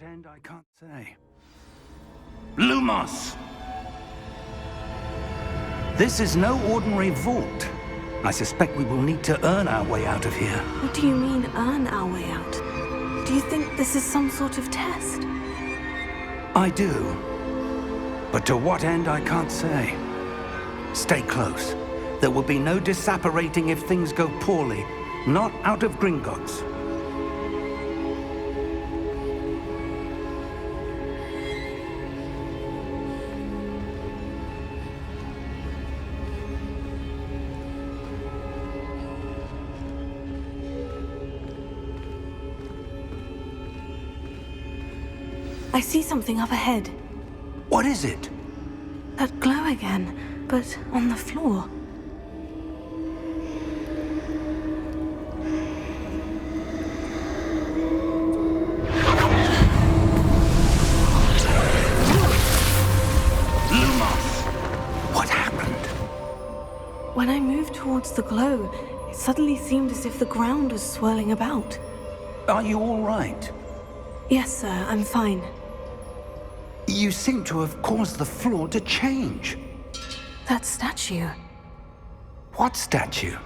end, I can't say. Lumos! This is no ordinary vault. I suspect we will need to earn our way out of here. What do you mean, earn our way out? Do you think this is some sort of test? I do. But to what end, I can't say. Stay close. There will be no disapparating if things go poorly. Not out of Gringotts. I see something up ahead. What is it? That glow again, but on the floor. Lumos! What happened? When I moved towards the glow, it suddenly seemed as if the ground was swirling about. Are you all right? Yes, sir, I'm fine. You seem to have caused the floor to change. That statue. What statue?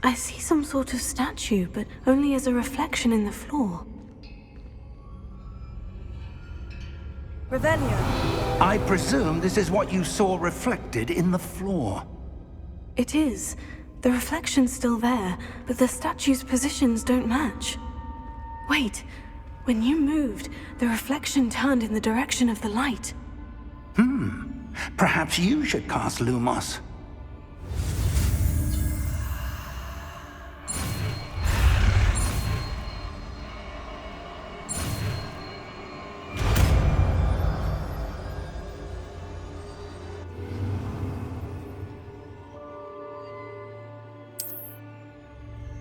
I see some sort of statue, but only as a reflection in the floor. Revelio. I presume this is what you saw reflected in the floor. It is. The reflection's still there, but the statue's positions don't match. Wait. When you moved, the reflection turned in the direction of the light. Perhaps you should cast Lumos.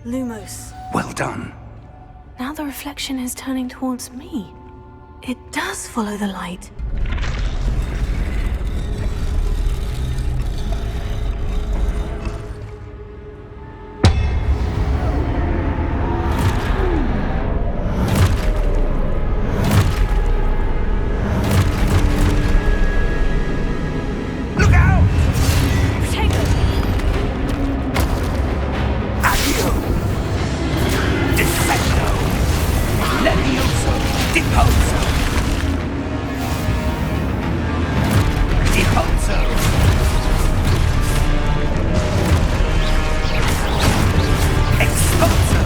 Lumos. Well done. Now the reflection is turning towards me. It does follow the light. Look out! Potato! Accio! Defecto! Levioso! Deposo! Deposo! Exposo!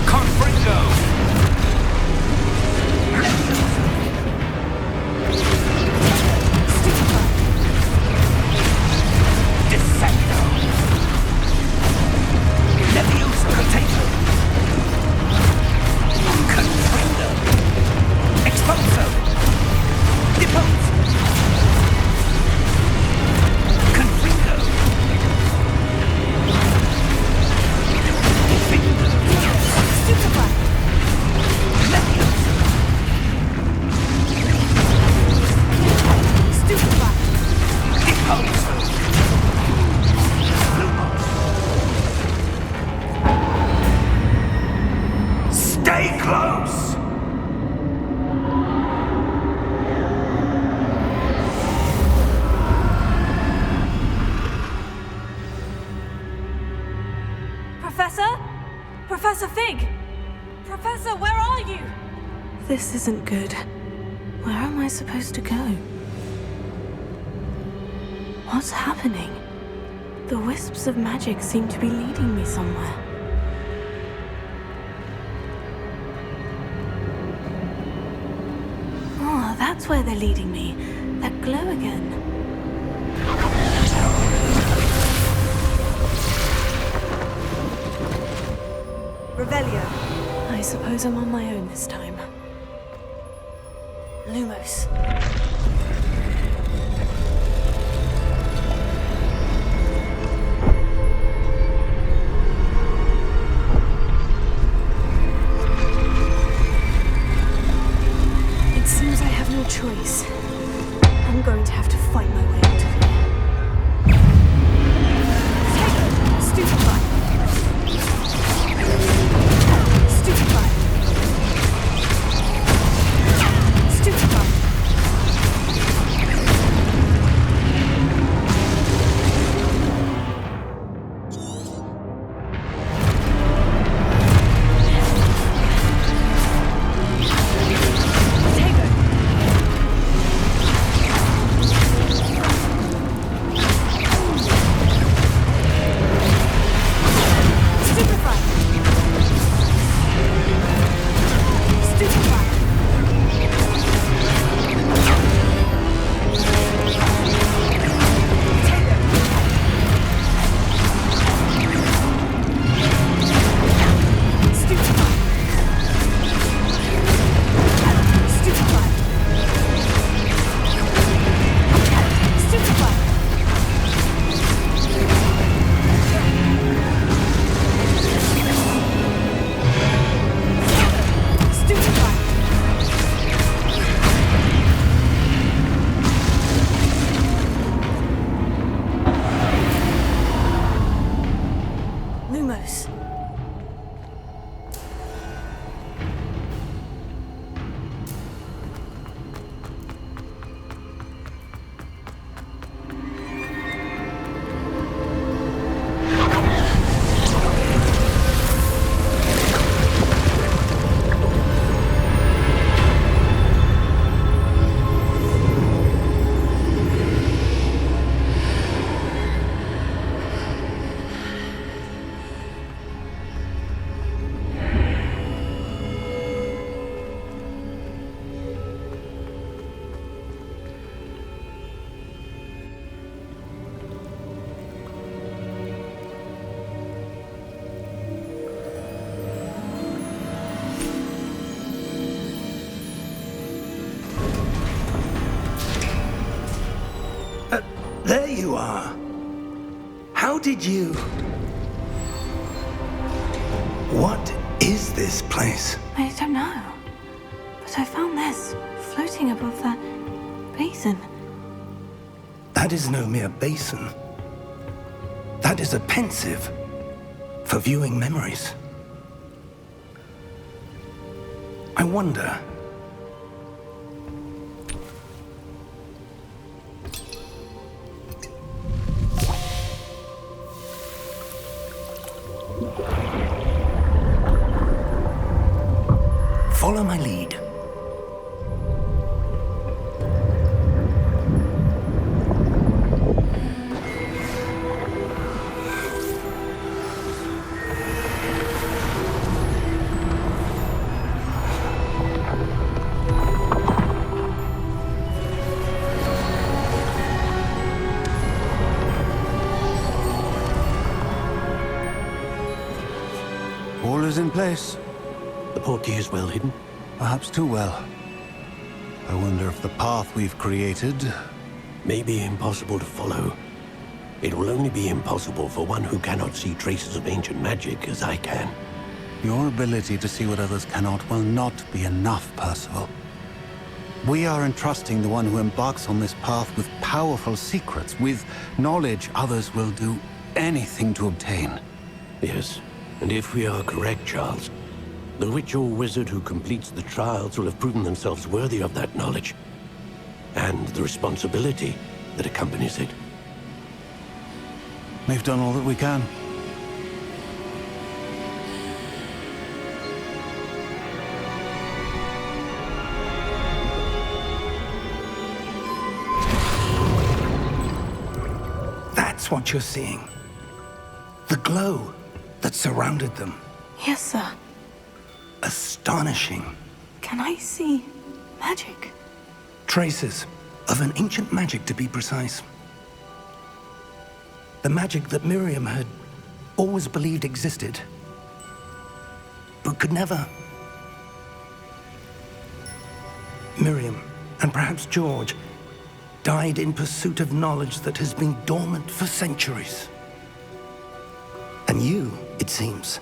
Confringo! Levioso! Defecto! Levioso! Potato! Confringo! Exposo! Deposo! Confringo! Defecto! Stupefy! Levioso! Stupefy! Deposo! Stay close! Professor? Professor Fig! Professor, where are you? This isn't good. Where am I supposed to go? What's happening? The wisps of magic seem to be leading me somewhere. Oh, that's where they're leading me. That glow again. Revelio. I suppose I'm on my own this time. Lumos. It seems I have no choice. I'm going to have to fight my way out of here. Stupefy! Stupefy! There you are. How did you... What is this place? I don't know. But I found this floating above that basin. That is no mere basin. That is a pensive for viewing memories. I wonder... Follow my lead. All is in place. The portkey is well hidden. Perhaps too well. I wonder if the path we've created... May be impossible to follow. It will only be impossible for one who cannot see traces of ancient magic as I can. Your ability to see what others cannot will not be enough, Percival. We are entrusting the one who embarks on this path with powerful secrets, with knowledge others will do anything to obtain. Yes, and if we are correct, Charles, the witch or wizard who completes the trials will have proven themselves worthy of that knowledge, and the responsibility that accompanies it. We've done all that we can. That's what you're seeing. The glow that surrounded them. Yes, sir. Astonishing. Can I see magic? Traces of an ancient magic, to be precise. The magic that Miriam had always believed existed, but could never. Miriam, and perhaps George, died in pursuit of knowledge that has been dormant for centuries. And you, it seems,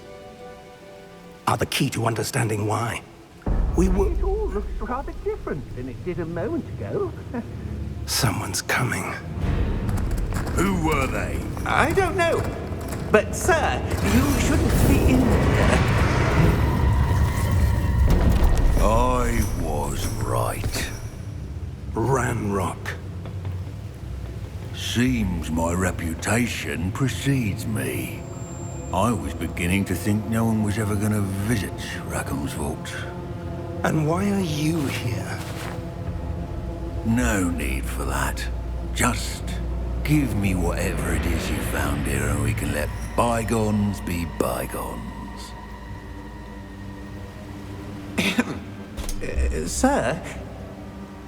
are the key to understanding why. It all looks rather different than it did a moment ago. Someone's coming. Who were they? I don't know. But, sir, you shouldn't be in here. I was right. Ranrock. Seems my reputation precedes me. I was beginning to think no one was ever going to visit Rackham's vault. And why are you here? No need for that. Just give me whatever it is you found here and we can let bygones be bygones. Sir,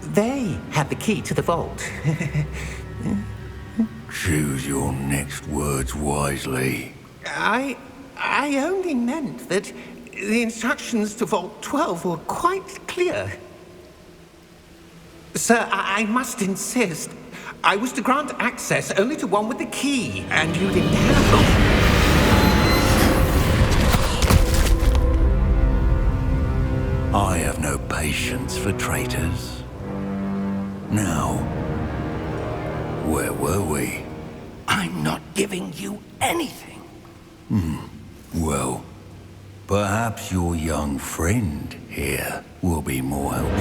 they have the key to the vault. Choose your next words wisely. I only meant that the instructions to Vault 12 were quite clear. Sir, I must insist. I was to grant access only to one with the key, and you didn't have them. I have no patience for traitors. Now, where were we? I'm not giving you anything. Well, perhaps your young friend here will be more helpful.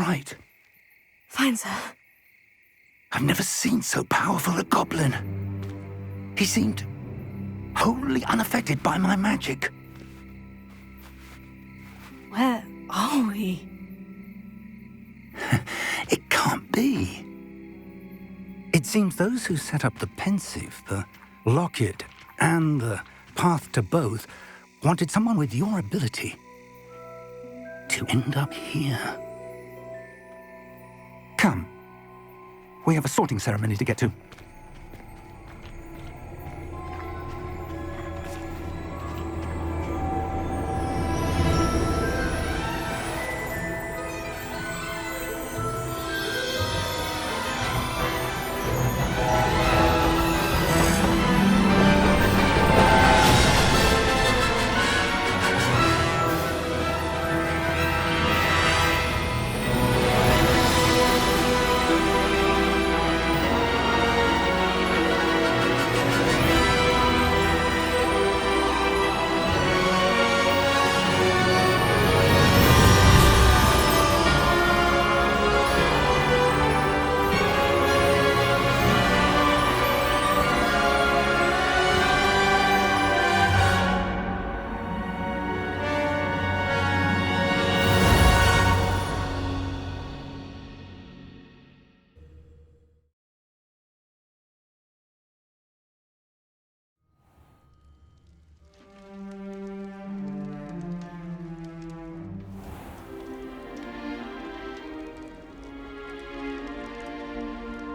right. Fine, sir. I've never seen so powerful a goblin. He seemed wholly unaffected by my magic. Where are we? It can't be. It seems those who set up the pensive, the locket, and the path to both wanted someone with your ability to end up here. Come. We have a sorting ceremony to get to.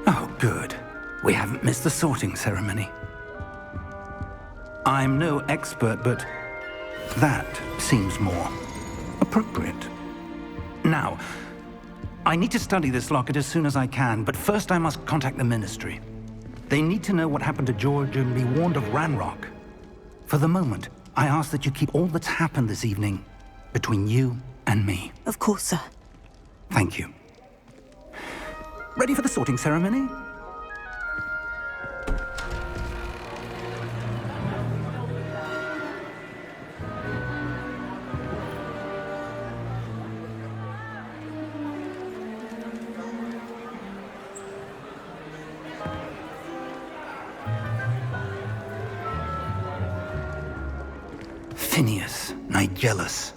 Oh, good. We haven't missed the sorting ceremony. I'm no expert, but that seems more appropriate. Now, I need to study this locket as soon as I can, but first I must contact the Ministry. They need to know what happened to George and be warned of Ranrock. For the moment, I ask that you keep all that's happened this evening between you and me. Of course, sir. Thank you. Ready for the sorting ceremony? Phineas, Nigellus,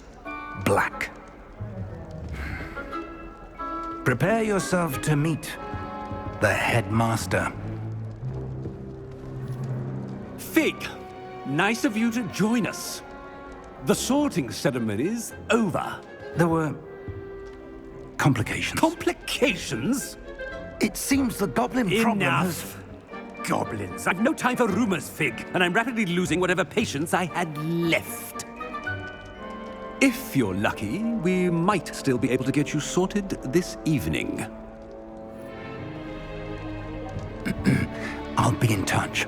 Black. Prepare yourself to meet the headmaster. Fig, nice of you to join us. The sorting ceremony's over. There were complications. Complications? It seems the goblin problem has... Enough. Goblins. I've no time for rumors, Fig, and I'm rapidly losing whatever patience I had left. If you're lucky, we might still be able to get you sorted this evening. I'll be in touch.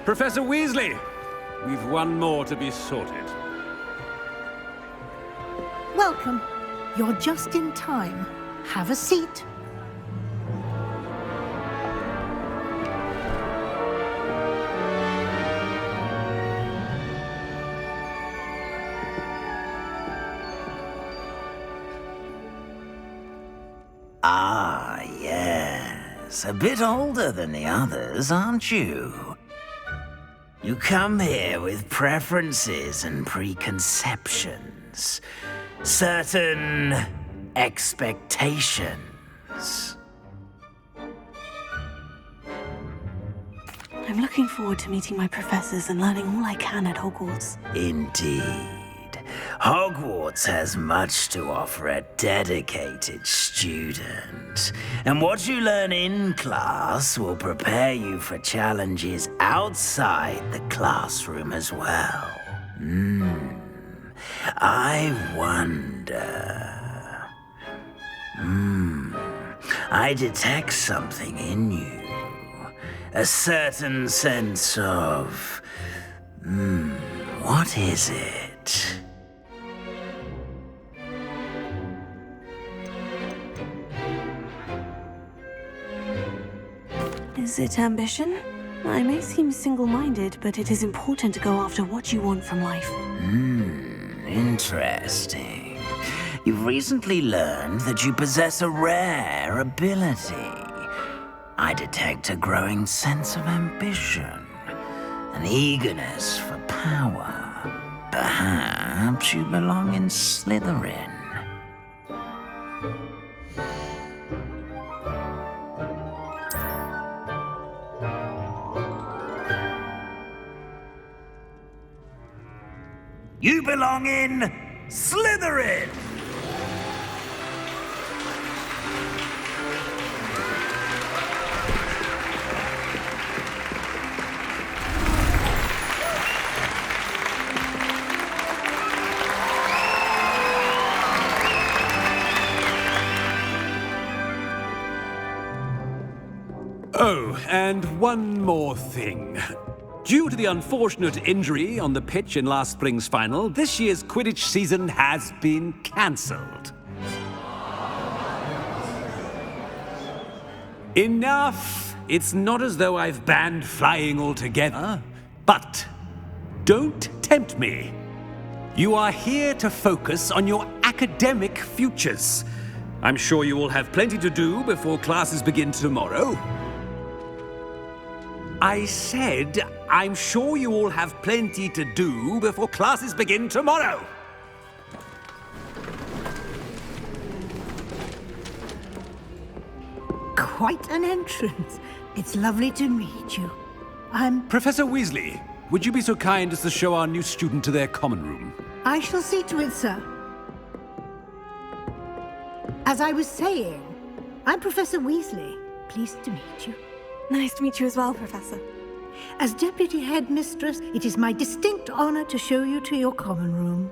Professor Weasley, we've one more to be sorted. Welcome. You're just in time. Have a seat. Ah, yes. A bit older than the others, aren't you? You come here with preferences and preconceptions. Certain expectations. I'm looking forward to meeting my professors and learning all I can at Hogwarts. Indeed. Hogwarts has much to offer a dedicated student. And what you learn in class will prepare you for challenges outside the classroom as well. I wonder... I detect something in you. A certain sense of... what is it? Is it ambition? I may seem single-minded, but it is important to go after what you want from life. Interesting. You've recently learned that you possess a rare ability. I detect a growing sense of ambition, an eagerness for power. Perhaps you belong in Slytherin. You belong in Slytherin! Oh, and one more thing. Due to the unfortunate injury on the pitch in last spring's final, this year's Quidditch season has been cancelled. Enough! It's not as though I've banned flying altogether, but don't tempt me. You are here to focus on your academic futures. I'm sure you will have plenty to do before classes begin tomorrow. I said, I'm sure you all have plenty to do before classes begin tomorrow. Quite an entrance. It's lovely to meet you. Professor Weasley, would you be so kind as to show our new student to their common room? I shall see to it, sir. As I was saying, I'm Professor Weasley. Pleased to meet you. Nice to meet you as well, Professor. As Deputy Headmistress, it is my distinct honor to show you to your common room.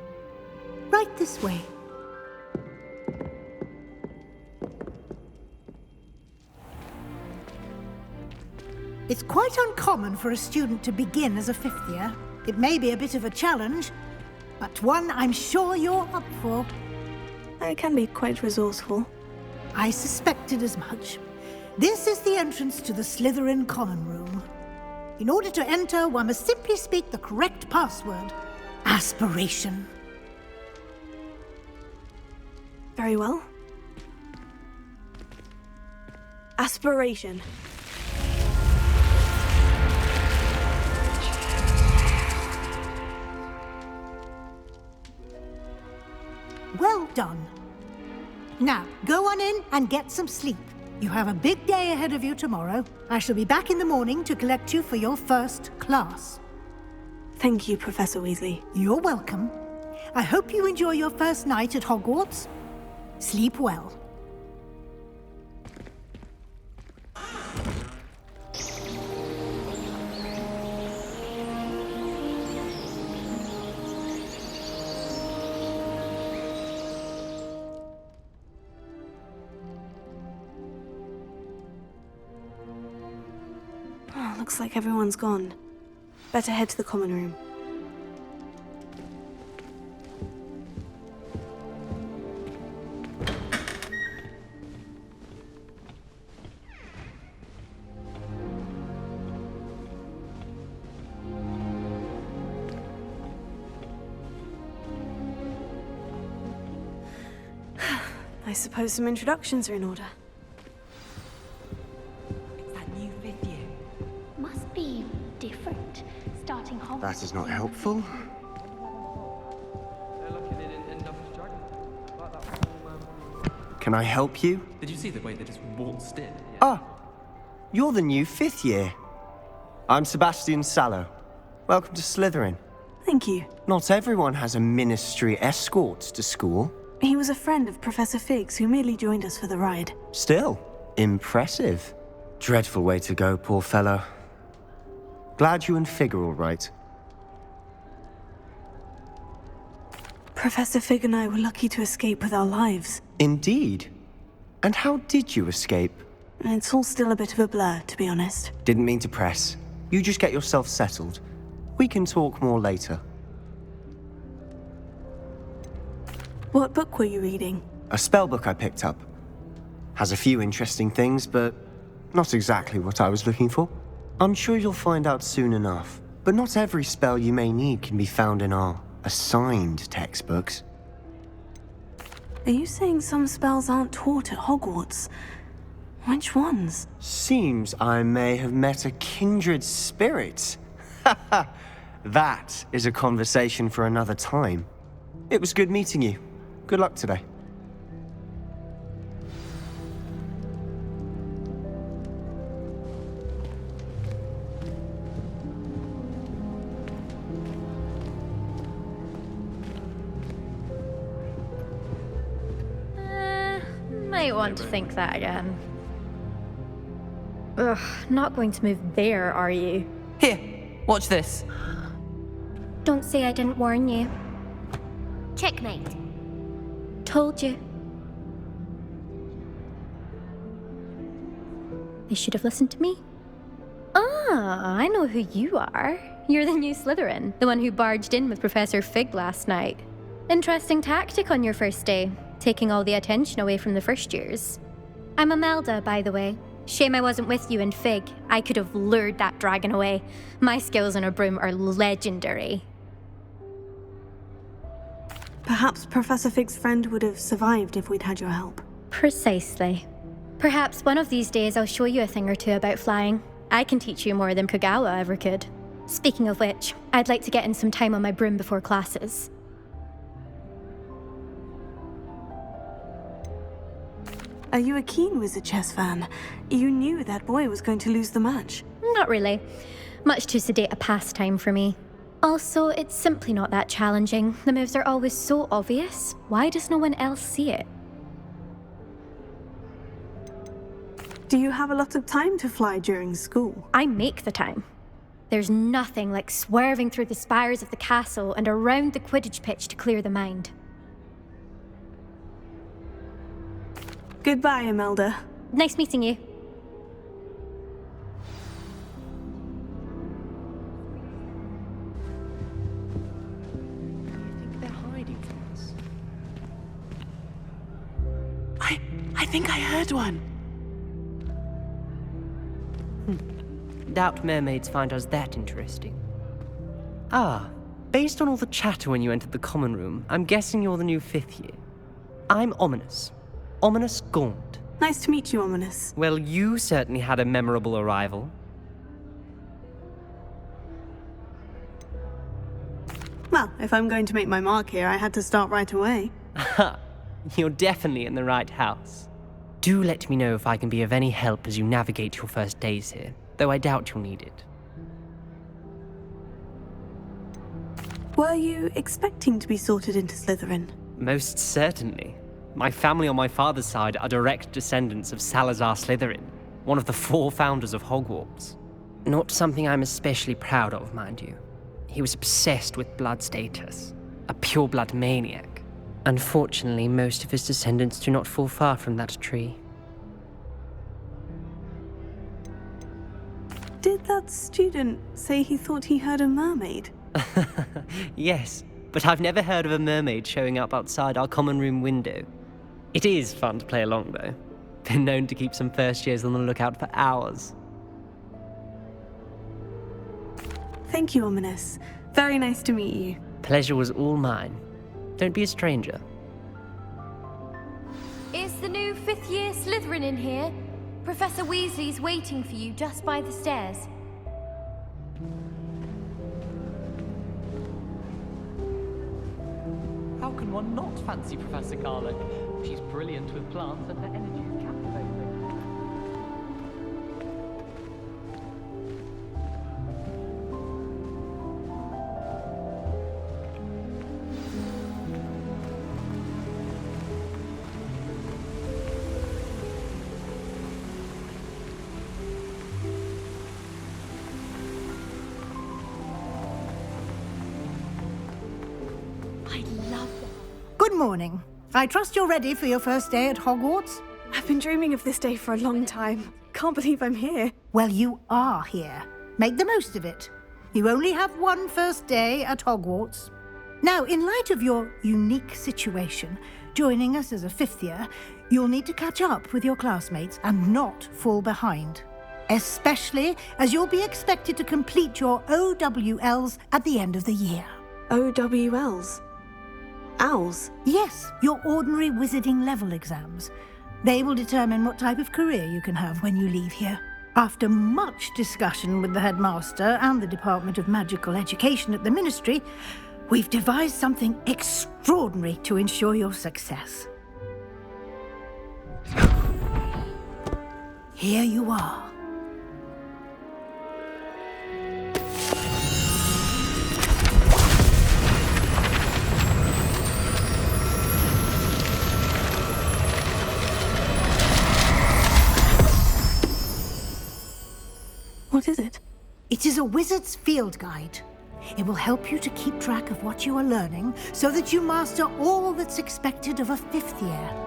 Right this way. It's quite uncommon for a student to begin as a fifth year. It may be a bit of a challenge, but one I'm sure you're up for. I can be quite resourceful. I suspected as much. This is the entrance to the Slytherin common room. In order to enter, one must simply speak the correct password. Aspiration. Very well. Aspiration. Well done. Now, go on in and get some sleep. You have a big day ahead of you tomorrow. I shall be back in the morning to collect you for your first class. Thank you, Professor Weasley. You're welcome. I hope you enjoy your first night at Hogwarts. Sleep well. Looks like everyone's gone. Better head to the common room. I suppose some introductions are in order. That is not helpful. Can I help you? Did you see the way they just waltzed in? Ah, you're the new fifth year. I'm Sebastian Sallow. Welcome to Slytherin. Thank you. Not everyone has a ministry escort to school. He was a friend of Professor Fig's who merely joined us for the ride. Still, impressive. Dreadful way to go, poor fellow. Glad you and Fig are all right. Professor Fig and I were lucky to escape with our lives. Indeed. And how did you escape? It's all still a bit of a blur, to be honest. Didn't mean to press. You just get yourself settled. We can talk more later. What book were you reading? A spell book I picked up. Has a few interesting things, but Not exactly what I was looking for. I'm sure you'll find out soon enough. But not every spell you may need can be found in our assigned textbooks. Are you saying some spells aren't taught at Hogwarts? Which ones? Seems I may have met a kindred spirit. That is a conversation for another time. It was good meeting you. Good luck today. Might want to think that again. Ugh, not going to move there, are you? Here, watch this. Don't say I didn't warn you. Checkmate. Told you. They should have listened to me. Ah, I know who you are. You're the new Slytherin, the one who barged in with Professor Fig last night. Interesting tactic on your first day, taking all the attention away from the first years. I'm Imelda, by the way. Shame I wasn't with you in Fig. I could have lured that dragon away. My skills on a broom are legendary. Perhaps Professor Fig's friend would have survived if we'd had your help. Precisely. Perhaps one of these days I'll show you a thing or two about flying. I can teach you more than Kogawa ever could. Speaking of which, I'd like to get in some time on my broom before classes. Are you a keen Wizard Chess fan? You knew that boy was going to lose the match. Not really. Much too sedate a pastime for me. Also, it's simply not that challenging. The moves are always so obvious. Why does no one else see it? Do you have a lot of time to fly during school? I make the time. There's nothing like swerving through the spires of the castle and around the Quidditch pitch to clear the mind. Goodbye, Imelda. Nice meeting you. I think I heard one. Doubt mermaids find us that interesting. Ah, based on all the chatter when you entered the common room, I'm guessing you're the new 5th year. I'm Ominous. Ominous Gaunt. Nice to meet you, Ominous. Well, you certainly had a memorable arrival. Well, if I'm going to make my mark here, I had to start right away. Ha! You're definitely in the right house. Do let me know if I can be of any help as you navigate your first days here, though I doubt you'll need it. Were you expecting to be sorted into Slytherin? Most certainly. My family on my father's side are direct descendants of Salazar Slytherin, one of the 4 founders of Hogwarts. Not something I'm especially proud of, mind you. He was obsessed with blood status, a pure-blood maniac. Unfortunately, most of his descendants do not fall far from that tree. Did that student say he thought he heard a mermaid? Yes, but I've never heard of a mermaid showing up outside our common room window. It is fun to play along, though. Been known to keep some first years on the lookout for hours. Thank you, Ominous. Very nice to meet you. Pleasure was all mine. Don't be a stranger. Is the new 5th year Slytherin in here? Professor Weasley's waiting for you just by the stairs. How can one not fancy Professor Garlick? She's brilliant with plants and her energy is captivating. Good morning. I trust you're ready for your first day at Hogwarts? I've been dreaming of this day for a long time. Can't believe I'm here. Well, you are here. Make the most of it. You only have one first day at Hogwarts. Now, in light of your unique situation, joining us as a 5th year, You'll need to catch up with your classmates and not fall behind, especially as you'll be expected to complete your OWLs at the end of the year. OWLs? Owls? Yes, your ordinary wizarding level exams. They will determine what type of career you can have when you leave here. After much discussion with the headmaster and the Department of Magical Education at the Ministry, we've devised something extraordinary to ensure your success. Here you are. What is it? It is a wizard's field guide. It will help you to keep track of what you are learning so that you master all that's expected of a 5th year.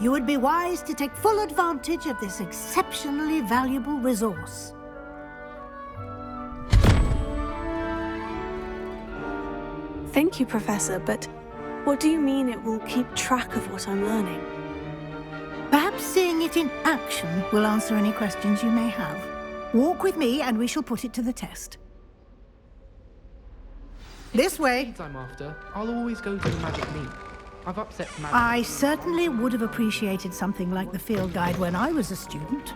You would be wise to take full advantage of this exceptionally valuable resource. Thank you, Professor, but what do you mean it will keep track of what I'm learning? Perhaps seeing it in action will answer any questions you may have. Walk with me and we shall put it to the test. This way. I'm after, I'll always go to the magic leap. I've upset magic. I certainly would have appreciated something like the field guide when I was a student.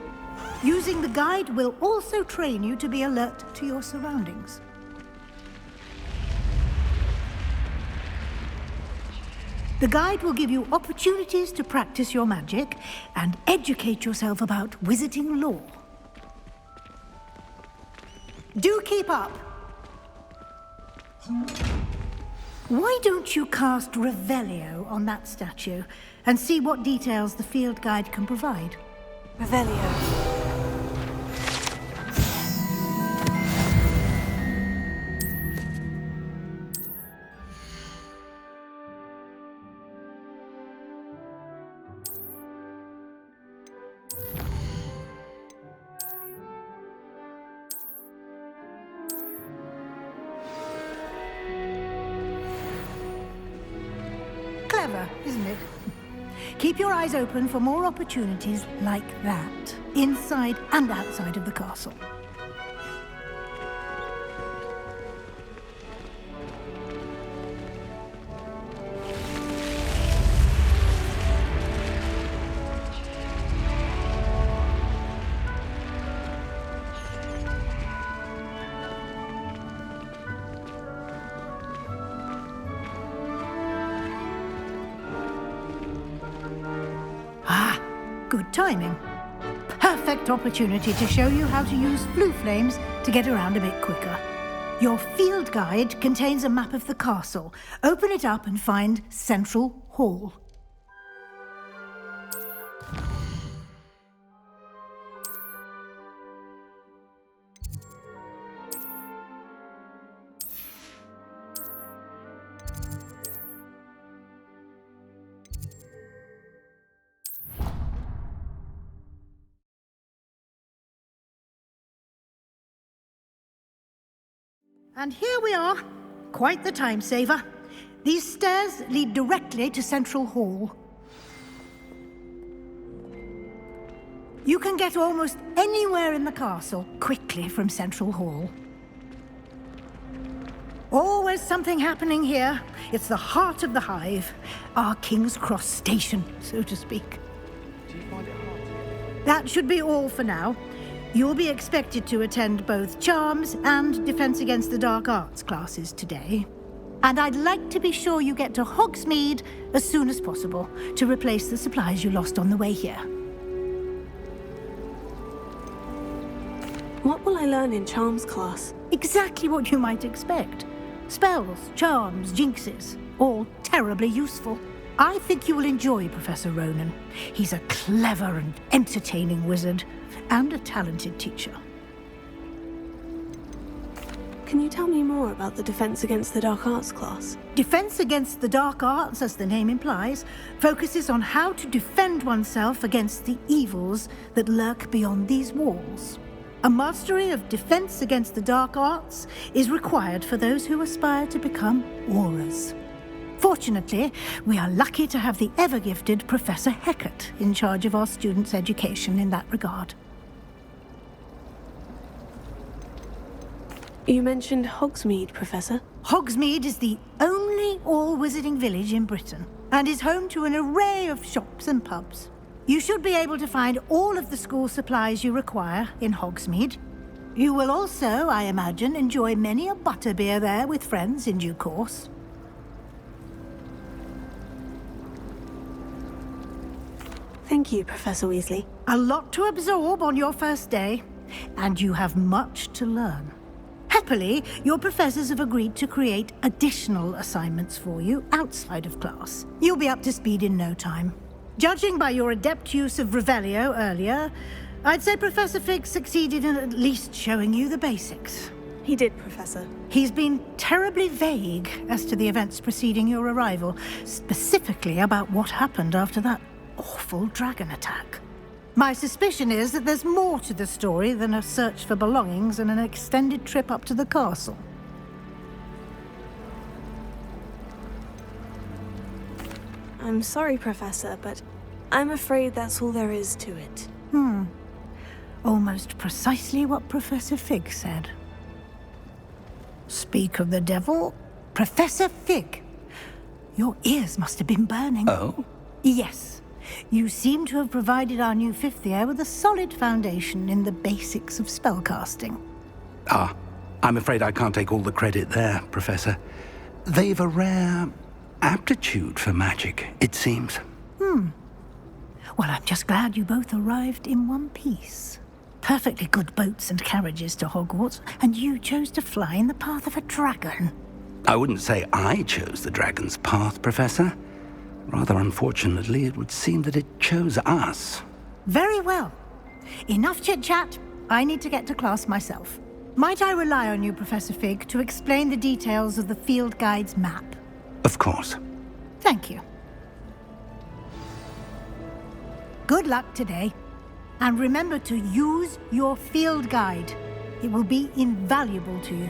Using the guide will also train you to be alert to your surroundings. The guide will give you opportunities to practice your magic and educate yourself about wizarding lore. Do keep up! Why don't you cast Revelio on that statue and see what details the field guide can provide? Revelio. Clever, isn't it? Keep your eyes open for more opportunities like that, inside and outside of the castle. Good timing. Perfect opportunity to show you how to use flue flames to get around a bit quicker. Your field guide contains a map of the castle. Open it up and find Central Hall. And here we are. Quite the time saver. These stairs lead directly to Central Hall. You can get almost anywhere in the castle quickly from Central Hall. Always something happening here. It's the heart of the hive. Our King's Cross station, so to speak. That should be all for now. You'll be expected to attend both Charms and Defense Against the Dark Arts classes today. And I'd like to be sure you get to Hogsmeade as soon as possible to replace the supplies you lost on the way here. What will I learn in Charms class? Exactly what you might expect. Spells, charms, jinxes, all terribly useful. I think you will enjoy Professor Ronan. He's a clever and entertaining wizard, and a talented teacher. Can you tell me more about the Defense Against the Dark Arts class? Defense Against the Dark Arts, as the name implies, focuses on how to defend oneself against the evils that lurk beyond these walls. A mastery of Defense Against the Dark Arts is required for those who aspire to become Aurors. Fortunately, we are lucky to have the ever-gifted Professor 𝐸𝐸𝐸𝐸𝐸 in charge of our students' education in that regard. You mentioned Hogsmeade, Professor. Hogsmeade is the only all-wizarding village in Britain, and is home to an array of shops and pubs. You should be able to find all of the school supplies you require in Hogsmeade. You will also, I imagine, enjoy many a butterbeer there with friends in due course. Thank you, Professor Weasley. A lot to absorb on your first day, and you have much to learn. Happily, your professors have agreed to create additional assignments for you outside of class. You'll be up to speed in no time. Judging by your adept use of Revelio earlier, I'd say Professor Fig succeeded in at least showing you the basics. He did, Professor. He's been terribly vague as to the events preceding your arrival, specifically about what happened after that awful dragon attack. My suspicion is that there's more to the story than a search for belongings and an extended trip up to the castle. I'm sorry, Professor, but I'm afraid that's all there is to it. Almost precisely what Professor Fig said. Speak of the devil, Professor Fig. Your ears must have been burning. Oh? Yes. You seem to have provided our new fifth year with a solid foundation in the basics of spellcasting. Ah, I'm afraid I can't take all the credit there, Professor. They've a rare aptitude for magic, it seems. Well, I'm just glad you both arrived in one piece. Perfectly good boats and carriages to Hogwarts, and you chose to fly in the path of a dragon. I wouldn't say I chose the dragon's path, Professor. Rather unfortunately, it would seem that it chose us. Very well. Enough chit-chat. I need to get to class myself. Might I rely on you, Professor Fig, to explain the details of the field guide's map? Of course. Thank you. Good luck today. And remember to use your field guide. It will be invaluable to you.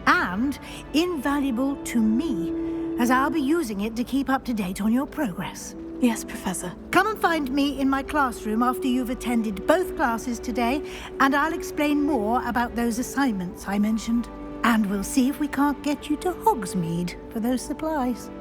And invaluable to me, as I'll be using it to keep up to date on your progress. Yes, Professor. Come and find me in my classroom after you've attended both classes today, and I'll explain more about those assignments I mentioned. And we'll see if we can't get you to Hogsmeade for those supplies.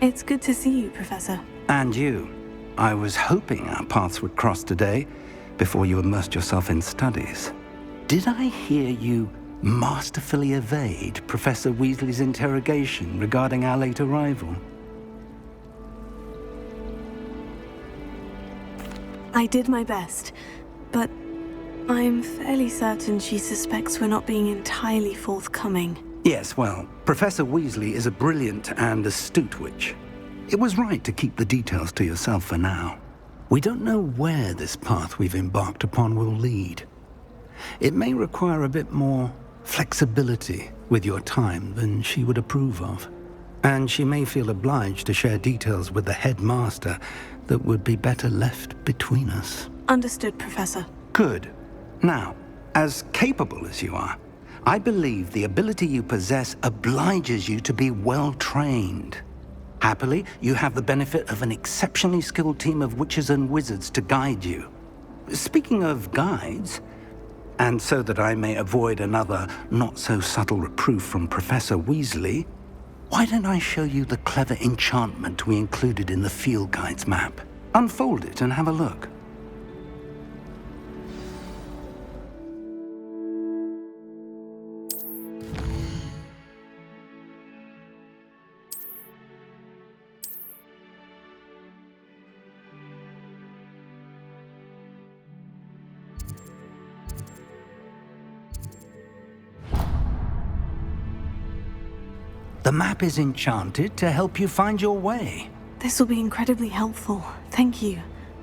It's good to see you, Professor. And you. I was hoping our paths would cross today, before you immersed yourself in studies. Did I hear you masterfully evade Professor Weasley's interrogation regarding our late arrival? I did my best, but I'm fairly certain she suspects we're not being entirely forthcoming. Yes, well, Professor Weasley is a brilliant and astute witch. It was right to keep the details to yourself for now. We don't know where this path we've embarked upon will lead. It may require a bit more flexibility with your time than she would approve of. And she may feel obliged to share details with the headmaster that would be better left between us. Understood, Professor. Good. Now, as capable as you are, I believe the ability you possess obliges you to be well trained. Happily, you have the benefit of an exceptionally skilled team of witches and wizards to guide you. Speaking of guides, and so that I may avoid another not-so-subtle reproof from Professor Weasley, why don't I show you the clever enchantment we included in the field guide's map? Unfold it and have a look. The map is enchanted to help you find your way. This will be incredibly helpful. Thank you.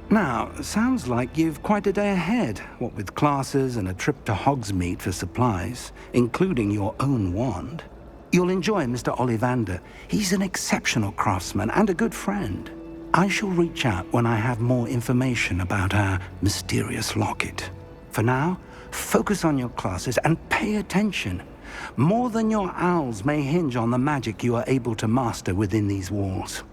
Now, sounds like you've quite a day ahead, what with classes and a trip to Hogsmeade for supplies, including your own wand. You'll enjoy Mr. Ollivander. He's an exceptional craftsman and a good friend. I shall reach out when I have more information about our mysterious locket. For now, focus on your classes and pay attention. More than your owls may hinge on the magic you are able to master within these walls.